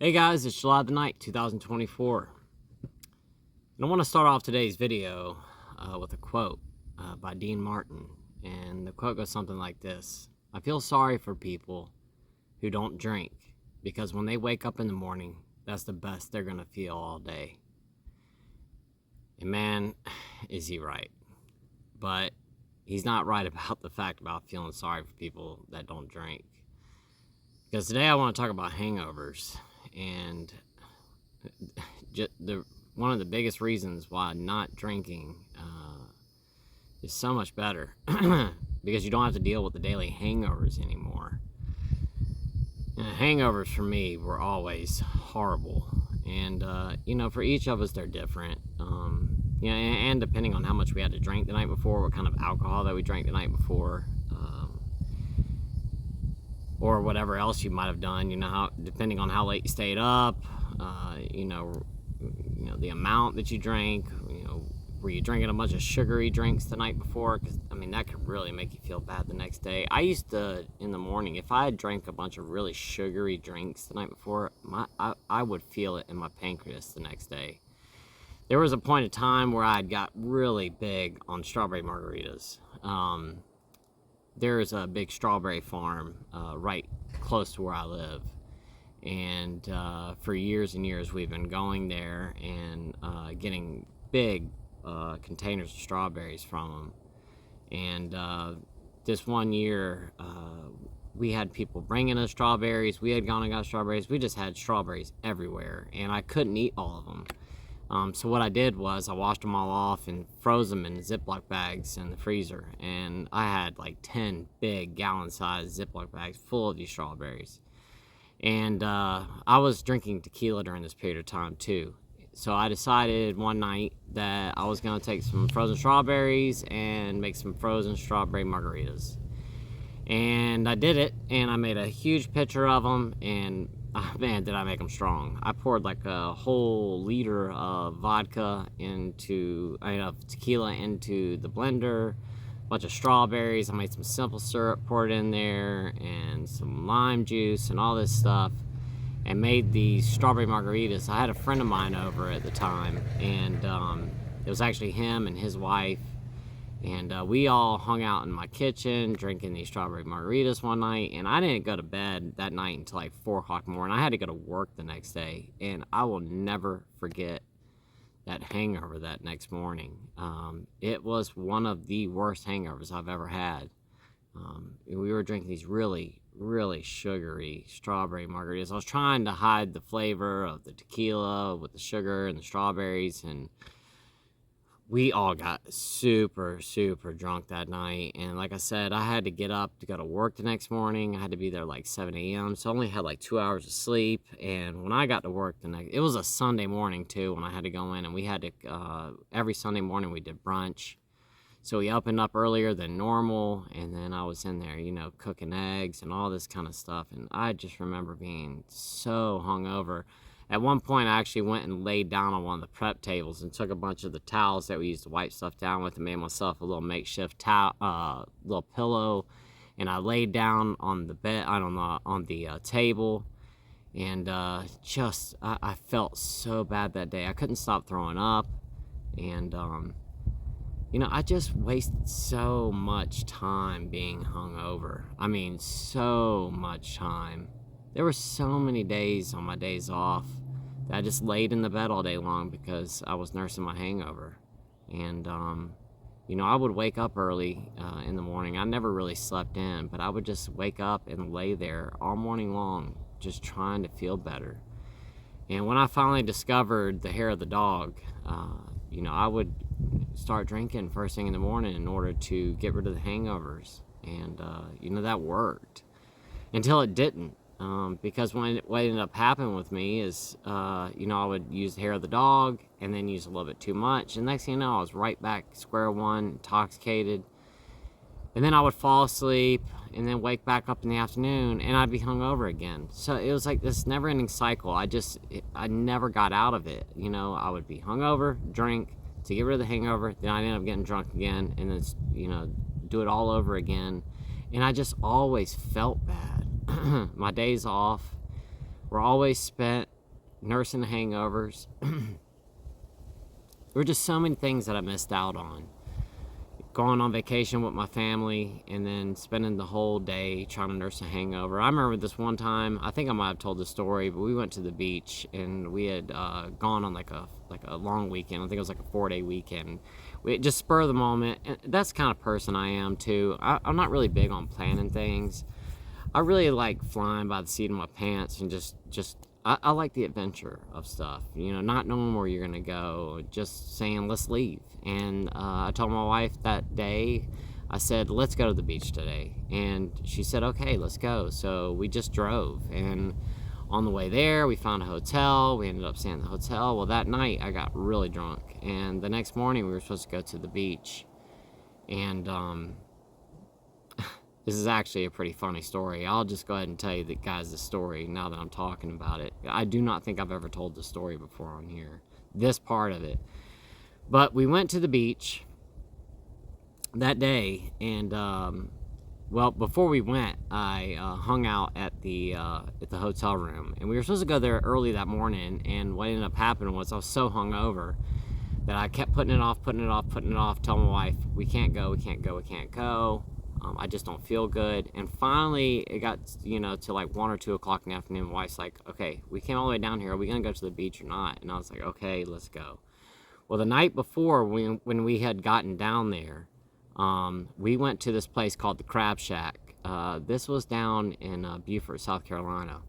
Hey guys, it's July the 9th, 2024. And I want to start off today's video with a quote by Dean Martin. And the quote goes something like this: I feel sorry for people who don't drink, because when they wake up in the morning, that's the best they're going to feel all day. And man, is he right. But he's not right about the fact about feeling sorry for people that don't drink. Because today I want to talk about hangovers. And one of the biggest reasons why not drinking is so much better because you don't have to deal with the daily hangovers anymore. And hangovers for me were always horrible, and for each of us they're different. And depending on how much we had to drink the night before, what kind of alcohol that we drank the night before, or whatever else you might have done, how, depending on how late you stayed up, the amount that you drank, were you drinking a bunch of sugary drinks the night before? Because, that could really make you feel bad the next day. I used to, in the morning, if I had drank a bunch of really sugary drinks the night before, I would feel it in my pancreas the next day. There was a point of time where I got really big on strawberry margaritas. There's a big strawberry farm right close to where I live, and for years and years we've been going there and getting big containers of strawberries from them. And this one year we had people bringing us strawberries. We had gone and got strawberries. We just had strawberries everywhere, and I couldn't eat all of them. So what I did was I washed them all off and froze them in Ziploc bags in the freezer. And I had like 10 big gallon-sized Ziploc bags full of these strawberries. And I was drinking tequila during this period of time too. So I decided one night that I was going to take some frozen strawberries and make some frozen strawberry margaritas. And I did it, and I made a huge pitcher of them, and man, did I make them strong. I poured like a whole liter of tequila into the blender, a bunch of strawberries. I made some simple syrup, poured it in there, and some lime juice and all this stuff, and made these strawberry margaritas. I had a friend of mine over at the time, and it was actually him and his wife. And we all hung out in my kitchen drinking these strawberry margaritas one night. And I didn't go to bed that night until like 4 o'clock in the morning. I had to go to work the next day. And I will never forget that hangover that next morning. It was one of the worst hangovers I've ever had. We were drinking these really, really sugary strawberry margaritas. I was trying to hide the flavor of the tequila with the sugar and the strawberries, and we all got super, super drunk that night. And like I said, I had to get up to go to work the next morning. I had to be there like 7 a.m. So I only had like 2 hours of sleep. And when I got to work it was a Sunday morning too, when I had to go in. And we had to, every Sunday morning we did brunch. So we opened up earlier than normal. And then I was in there, cooking eggs and all this kind of stuff. And I just remember being so hungover. At one point, I actually went and laid down on one of the prep tables and took a bunch of the towels that we used to wipe stuff down with and made myself a little makeshift little pillow. And I laid down on the bed, on the table, and I felt so bad that day. I couldn't stop throwing up, and I just wasted so much time being hungover. So much time. There were so many days on my days off that I just laid in the bed all day long because I was nursing my hangover. And, I would wake up early in the morning. I never really slept in, but I would just wake up and lay there all morning long just trying to feel better. And when I finally discovered the hair of the dog, I would start drinking first thing in the morning in order to get rid of the hangovers. And, that worked until it didn't. Because what ended up happening with me is, I would use the hair of the dog and then use a little bit too much. And next thing you know, I was right back square one, intoxicated. And then I would fall asleep and then wake back up in the afternoon and I'd be hungover again. So it was like this never-ending cycle. I never got out of it. I would be hungover, drink to get rid of the hangover. Then I'd end up getting drunk again and then, do it all over again. And I just always felt bad. My days off were always spent nursing hangovers. There were just so many things that I missed out on. Going on vacation with my family and then spending the whole day trying to nurse a hangover. I remember this one time, I think I might have told the story, but we went to the beach and we had gone on like a long weekend. I think it was like a 4-day weekend. We just spur of the moment, and that's the kind of person I am too. I'm not really big on planning things. I really like flying by the seat of my pants and just I like the adventure of stuff, not knowing where you're gonna go, just saying let's leave. And I told my wife that day, I said let's go to the beach today, and she said okay, let's go. So we just drove, and on the way there we found a hotel. We ended up staying in the hotel. Well, that night I got really drunk, and the next morning we were supposed to go to the beach. And this is actually a pretty funny story. I'll just go ahead and tell you the story now that I'm talking about it. I do not think I've ever told the story before on here, this part of it. But we went to the beach that day, and well, before we went, I hung out at the hotel room, and we were supposed to go there early that morning. And what ended up happening was I was so hungover that I kept putting it off, telling my wife, we can't go. I just don't feel good. And finally, it got, to like 1 or 2 o'clock in the afternoon. My wife's like, okay, we came all the way down here. Are we going to go to the beach or not? And I was like, okay, let's go. Well, the night before, when we had gotten down there, we went to this place called the Crab Shack. This was down in Beaufort, South Carolina.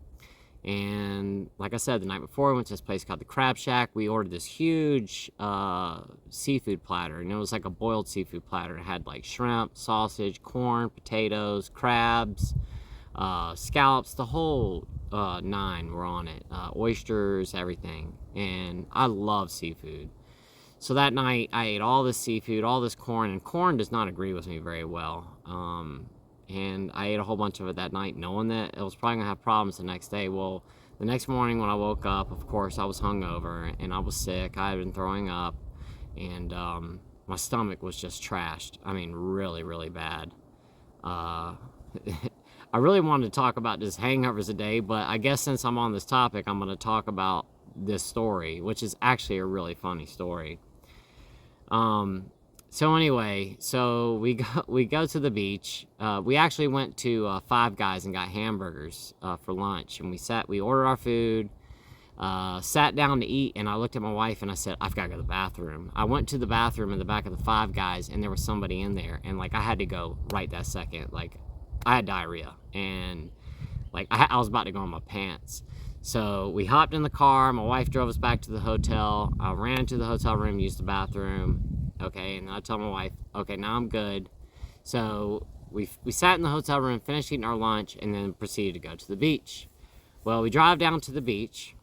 And like I said, the night before, we went to this place called the Crab Shack. We ordered this huge seafood platter, and it was like a boiled seafood platter. It had like shrimp, sausage, corn, potatoes, crabs, scallops, the whole 9 were on it. Oysters, everything. And I love seafood. So that night, I ate all this seafood, all this corn, and corn does not agree with me very well. And I ate a whole bunch of it that night, knowing that it was probably going to have problems the next day. Well, the next morning when I woke up, of course, I was hungover, and I was sick. I had been throwing up, and my stomach was just trashed. I mean, really, really bad. I really wanted to talk about just hangovers today, but I guess since I'm on this topic, I'm going to talk about this story, which is actually a really funny story. So anyway, so we go to the beach. We actually went to Five Guys and got hamburgers for lunch, and we ordered our food, sat down to eat, and I looked at my wife and I said, I've got to go to the bathroom. I went to the bathroom in the back of the Five Guys, and there was somebody in there, and like I had to go right that second. Like I had diarrhea, and like I was about to go in my pants. So we hopped in the car. My wife drove us back to the hotel. I ran into the hotel room, used the bathroom. Okay, and I told my wife, okay, now I'm good. So we sat in the hotel room, finished eating our lunch, and then proceeded to go to the beach. Well, we drive down to the beach,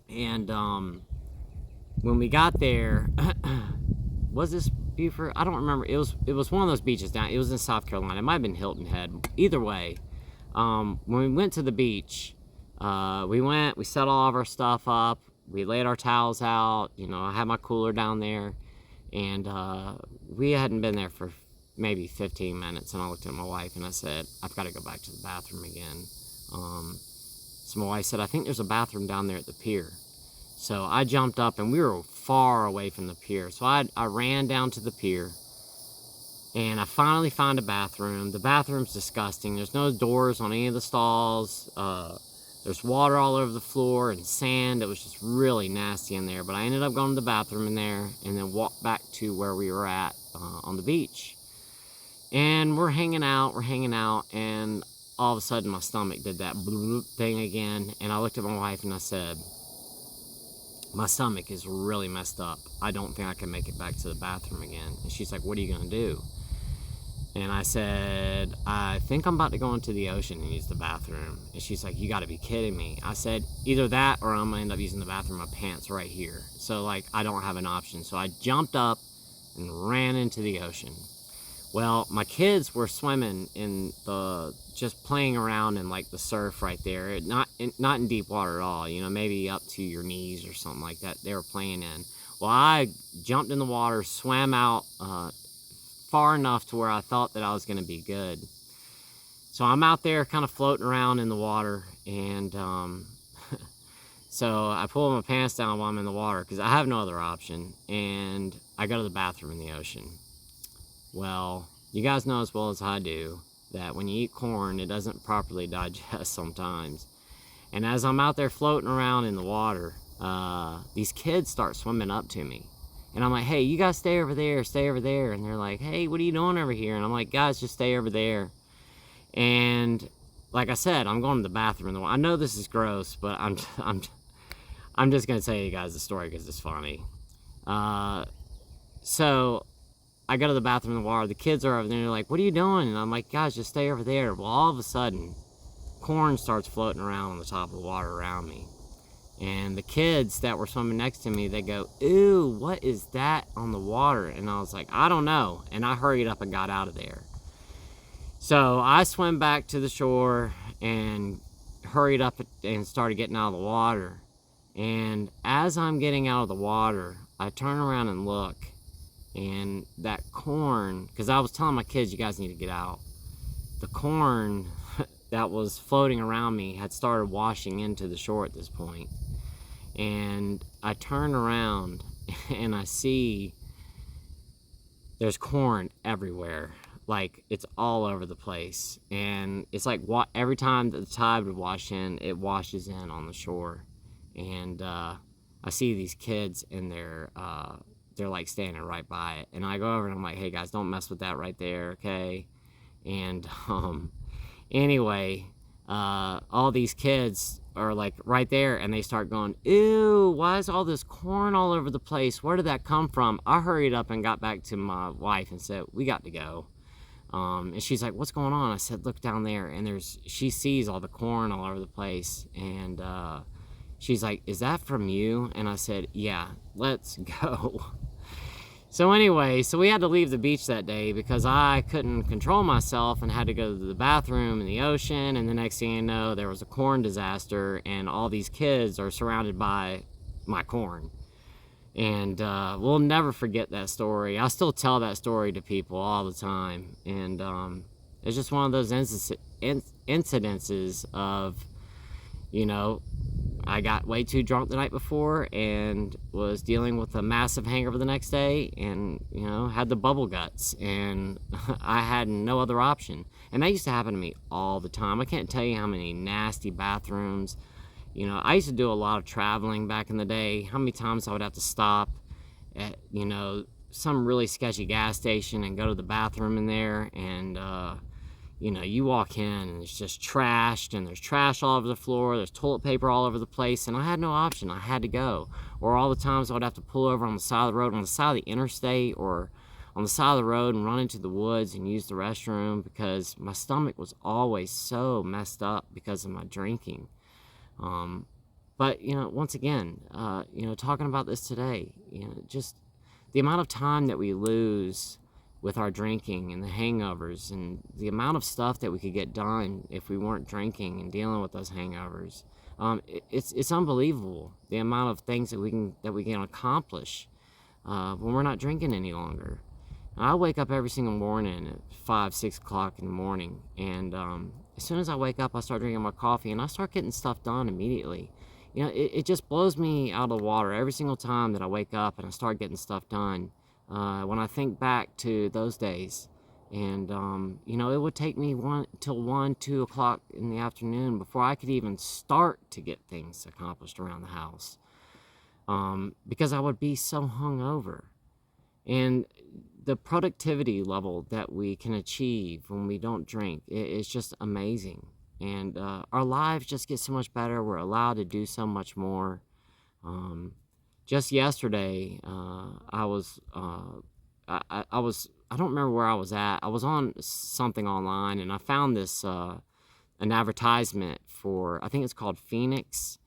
and when we got there, was this Beaufort? I don't remember. It was one of those beaches down. It was in South Carolina. It might have been Hilton Head. Either way, when we went to the beach, we set all of our stuff up. We laid our towels out. I had my cooler down there, and we hadn't been there for maybe 15 minutes, and I looked at my wife and I said, I've got to go back to the bathroom again. So my wife said, I think there's a bathroom down there at the pier. So I jumped up, and we were far away from the pier. So I ran down to the pier, and I finally found a bathroom. The bathroom's disgusting. There's no doors on any of the stalls. There's water all over the floor and sand. It was just really nasty in there. But I ended up going to the bathroom in there and then walked back to where we were at on the beach. And we're hanging out, and all of a sudden my stomach did that bloop thing again. And I looked at my wife and I said, my stomach is really messed up. I don't think I can make it back to the bathroom again. And she's like, what are you going to do? And I said, I think I'm about to go into the ocean and use the bathroom. And she's like, you got to be kidding me. I said, either that or I'm going to end up using the bathroom in my pants right here. So, like, I don't have an option. So I jumped up and ran into the ocean. Well, my kids were swimming just playing around in, like, the surf right there. Not in deep water at all, maybe up to your knees or something like that they were playing in. Well, I jumped in the water, swam out, far enough to where I thought that I was going to be good. So I'm out there kind of floating around in the water, and So I pull my pants down while I'm in the water because I have no other option, and I go to the bathroom in the ocean. Well, you guys know as well as I do that when you eat corn, it doesn't properly digest sometimes. And as I'm out there floating around in the water, these kids start swimming up to me. And I'm like, hey, you guys stay over there, stay over there. And they're like, hey, what are you doing over here? And I'm like, guys, just stay over there. And like I said, I'm going to the bathroom in the water. I know this is gross, but I'm just going to tell you guys the story because it's funny. So I go to the bathroom in the water. The kids are over there. They're like, what are you doing? And I'm like, guys, just stay over there. Well, all of a sudden, corn starts floating around on the top of the water around me. And the kids that were swimming next to me, they go, ew, what is that on the water? And I was like, I don't know. And I hurried up and got out of there. So I swam back to the shore and hurried up and started getting out of the water. And as I'm getting out of the water, I turn around and look. And that corn, because I was telling my kids, you guys need to get out. The corn that was floating around me had started washing into the shore at this point. And I turn around and I see there's corn everywhere. Like, it's all over the place. And it's like every time the tide would wash in, it washes in on the shore. And I see these kids and they're like standing right by it. And I go over and I'm like, hey guys, don't mess with that right there, okay? And anyway, all these kids are like right there and they start going, ew, why is all this corn all over the place? Where did that come from? I hurried up and got back to my wife and said, we got to go. And she's like, what's going on? I said, look down there. And she sees all the corn all over the place. And she's like, is that from you? And I said, yeah, let's go. So anyway, we had to leave the beach that day because I couldn't control myself and had to go to the bathroom in the ocean. And the next thing you know, there was a corn disaster and all these kids are surrounded by my corn. And we'll never forget that story. I still tell that story to people all the time. And it's just one of those incidences of, you know, I got way too drunk the night before and was dealing with a massive hangover the next day and, you know, had the bubble guts and I had no other option. And that used to happen to me all the time. I can't tell you how many nasty bathrooms. You know, I used to do a lot of traveling back in the day. How many times I would have to stop at, you know, some really sketchy gas station and go to the bathroom in there and, you know, you walk in and it's just trashed and there's trash all over the floor, there's toilet paper all over the place, and I had no option. I had to go. Or all the times I would have to pull over on the side of the road, on the side of the interstate or on the side of the road and run into the woods and use the restroom because my stomach was always so messed up because of my drinking. But, you know, once again, you know, talking about this today, you know, just the amount of time that we lose with our drinking and the hangovers and the amount of stuff that we could get done if we weren't drinking and dealing with those hangovers. It's unbelievable the amount of things that we can accomplish when we're not drinking any longer. I wake up every single morning at 5, 6 o'clock in the morning, and as soon as I wake up, I start drinking my coffee and I start getting stuff done immediately. You know, it just blows me out of the water every single time that I wake up and I start getting stuff done. When I think back to those days, and you know, it would take me till 1, 2 o'clock in the afternoon before I could even start to get things accomplished around the house, because I would be so hungover. And the productivity level that we can achieve when we don't drink is just amazing, and our lives just get so much better. We're allowed to do so much more. Just yesterday, I don't remember where I was at. I was on something online and I found this, an advertisement for, I think it's called Phoenix,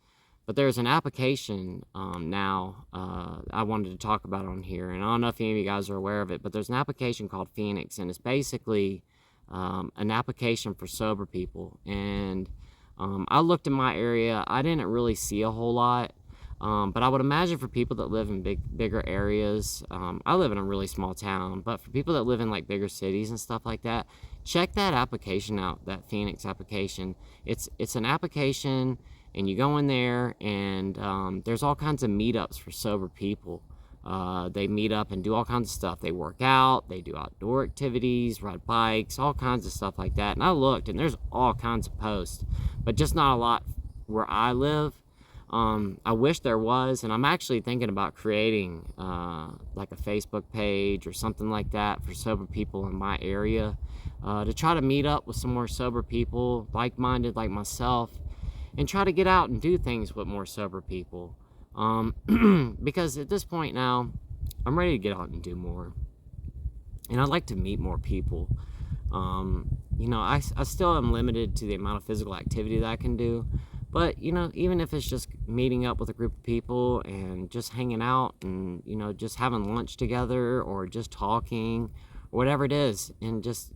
but there's an application now I wanted to talk about on here, and I don't know if any of you guys are aware of it, but there's an application called Phoenix, and it's basically an application for sober people. And I looked in my area, I didn't really see a whole lot. But I would imagine for people that live in bigger areas, I live in a really small town, but for people that live in like bigger cities and stuff like that, check that application out, that Phoenix application. It's an application And you go in there, and there's all kinds of meetups for sober people. They meet up and do all kinds of stuff. They work out, they do outdoor activities, ride bikes, all kinds of stuff like that. And I looked, and there's all kinds of posts, but just not a lot where I live. I wish there was, and I'm actually thinking about creating like a Facebook page or something like that for sober people in my area, to try to meet up with some more sober people, like-minded like myself, and try to get out and do things with more sober people. Because at this point now, I'm ready to get out and do more, and I'd like to meet more people. I still am limited to the amount of physical activity that I can do, but even if it's just meeting up with a group of people and just hanging out and just having lunch together, or just talking, or whatever it is, and just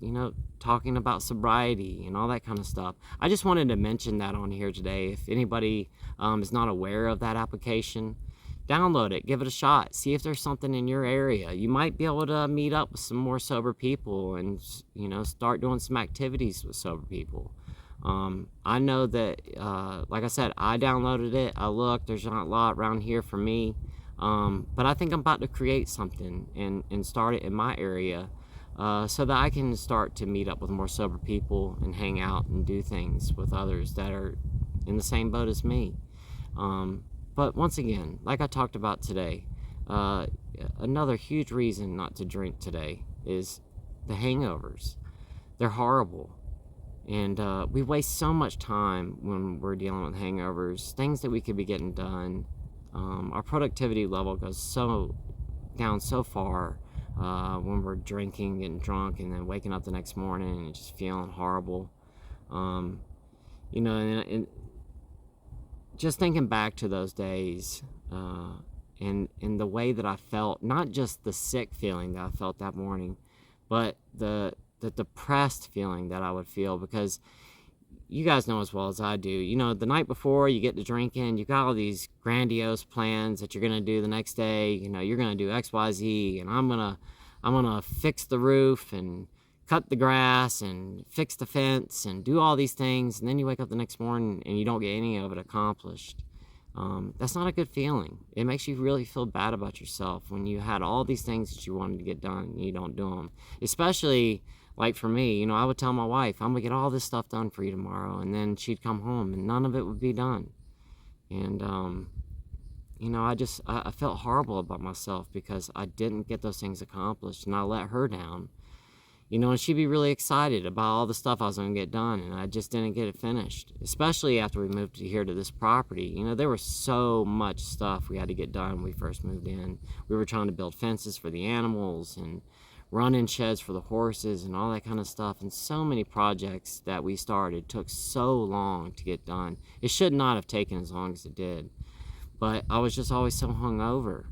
talking about sobriety and all that kind of stuff. I just wanted to mention that on here today. If anybody is not aware of that application, download it, give it a shot, see if there's something in your area. You might be able to meet up with some more sober people and start doing some activities with sober people. I know that like I said, I downloaded it, I looked, there's not a lot around here for me, but I think I'm about to create something and start it in my area, so that I can start to meet up with more sober people and hang out and do things with others that are in the same boat as me. But once again, like I talked about today, another huge reason not to drink today is the hangovers. They're horrible. And we waste so much time when we're dealing with hangovers, things that we could be getting done. Our productivity level goes down so far when we're drinking, getting drunk, and then waking up the next morning and just feeling horrible. And just thinking back to those days, and the way that I felt, not just the sick feeling that I felt that morning, but the depressed feeling that I would feel, because you guys know as well as I do, the night before you get to drinking, you got all these grandiose plans that you're going to do the next day. You're going to do XYZ, and I'm going to fix the roof and cut the grass and fix the fence and do all these things. And then you wake up the next morning and you don't get any of it accomplished. That's not a good feeling. It makes you really feel bad about yourself when you had all these things that you wanted to get done and you don't do them. Especially, like for me, I would tell my wife, I'm going to get all this stuff done for you tomorrow. And then she'd come home and none of it would be done. And, I felt horrible about myself because I didn't get those things accomplished, and I let her down. And she'd be really excited about all the stuff I was going to get done, and I just didn't get it finished, especially after we moved here to this property. There was so much stuff we had to get done when we first moved in. We were trying to build fences for the animals and run-in sheds for the horses and all that kind of stuff, and so many projects that we started took so long to get done. It should not have taken as long as it did, but I was just always so hungover,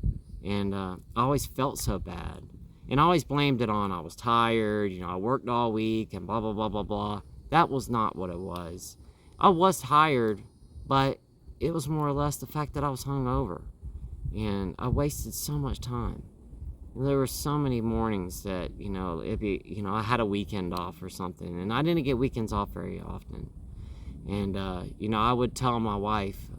and I always felt so bad. And I always blamed it on I was tired, I worked all week and blah, blah, blah, blah, blah. That was not what it was. I was tired, but it was more or less the fact that I was hungover. And I wasted so much time. And there were so many mornings that, I had a weekend off or something. And I didn't get weekends off very often. And, I would tell my wife,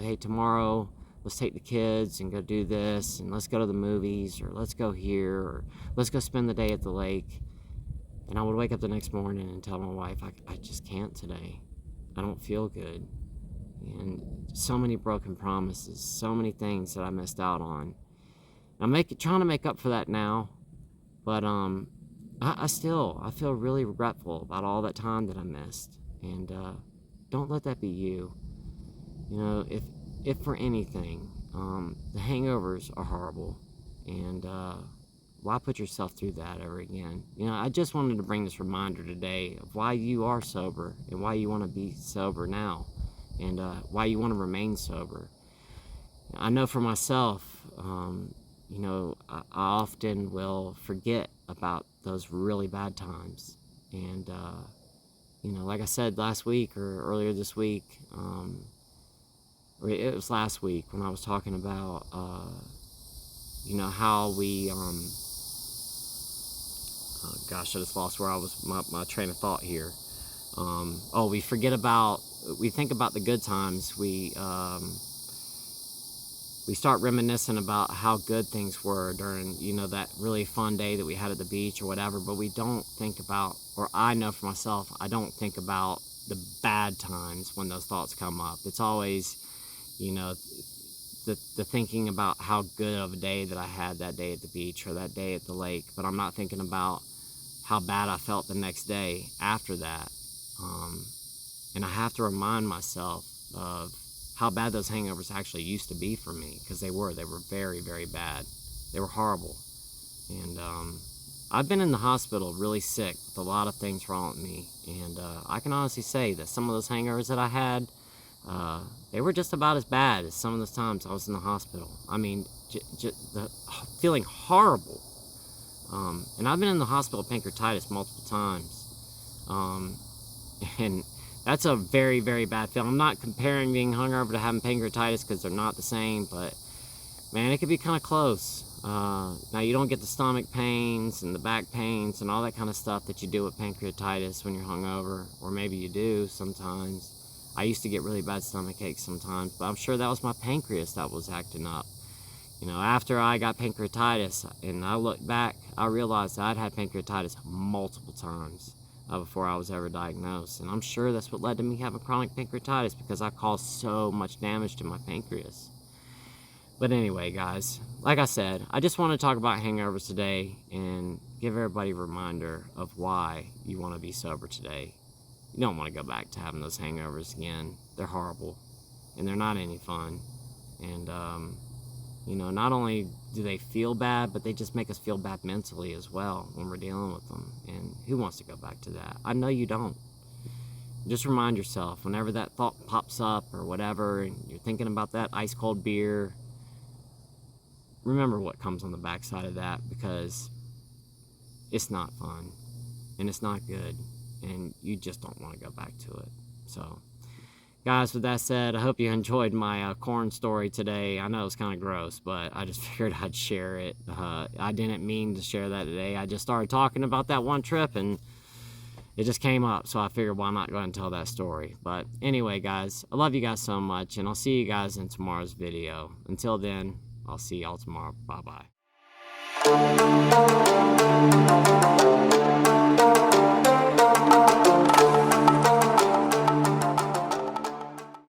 hey, tomorrow, let's take the kids and go do this, and let's go to the movies, or let's go here, or let's go spend the day at the lake. And I would wake up the next morning and tell my wife, I just can't today. I don't feel good. And so many broken promises, so many things that I missed out on. I'm trying to make up for that now, but I feel really regretful about all that time that I missed. And don't let that be you. If for anything, the hangovers are horrible, and why put yourself through that ever again? I just wanted to bring this reminder today of why you are sober and why you want to be sober now, and why you want to remain sober. I know for myself, I often will forget about those really bad times, and like I said last week or earlier this week, it was last week when I was talking about, how we, I just lost where I was, my train of thought here. We think about the good times. We start reminiscing about how good things were during, that really fun day that we had at the beach or whatever, but we don't think about, or I know for myself, I don't think about the bad times when those thoughts come up. It's always, the thinking about how good of a day that I had that day at the beach or that day at the lake, but I'm not thinking about how bad I felt the next day after that. And I have to remind myself of how bad those hangovers actually used to be for me, because they were very, very bad. They were horrible. And I've been in the hospital really sick with a lot of things wrong with me, and I can honestly say that some of those hangovers that I had, they were just about as bad as some of those times I was in the hospital. I mean, feeling horrible. And I've been in the hospital with pancreatitis multiple times. And that's a very, very bad feeling. I'm not comparing being hungover to having pancreatitis, because they're not the same, but man, it could be kind of close. Now, you don't get the stomach pains and the back pains and all that kind of stuff that you do with pancreatitis when you're hungover, or maybe you do sometimes. I used to get really bad stomach aches sometimes, but I'm sure that was my pancreas that was acting up. After I got pancreatitis and I looked back, I realized that I'd had pancreatitis multiple times before I was ever diagnosed. And I'm sure that's what led to me having chronic pancreatitis, because I caused so much damage to my pancreas. But anyway, guys, like I said, I just want to talk about hangovers today and give everybody a reminder of why you want to be sober today. You don't want to go back to having those hangovers again. They're horrible, and they're not any fun. And, not only do they feel bad, but they just make us feel bad mentally as well when we're dealing with them. And who wants to go back to that? I know you don't. Just remind yourself, whenever that thought pops up or whatever, and you're thinking about that ice cold beer, remember what comes on the backside of that, because it's not fun and it's not good, and you just don't want to go back to it. So, guys, with that said, I hope you enjoyed my corn story today. I know it's kind of gross, but I just figured I'd share it. I didn't mean to share that today. I just started talking about that one trip, and it just came up, so I figured why not go ahead and tell that story. But anyway, guys, I love you guys so much, and I'll see you guys in tomorrow's video. Until then, I'll see y'all tomorrow. Bye-bye.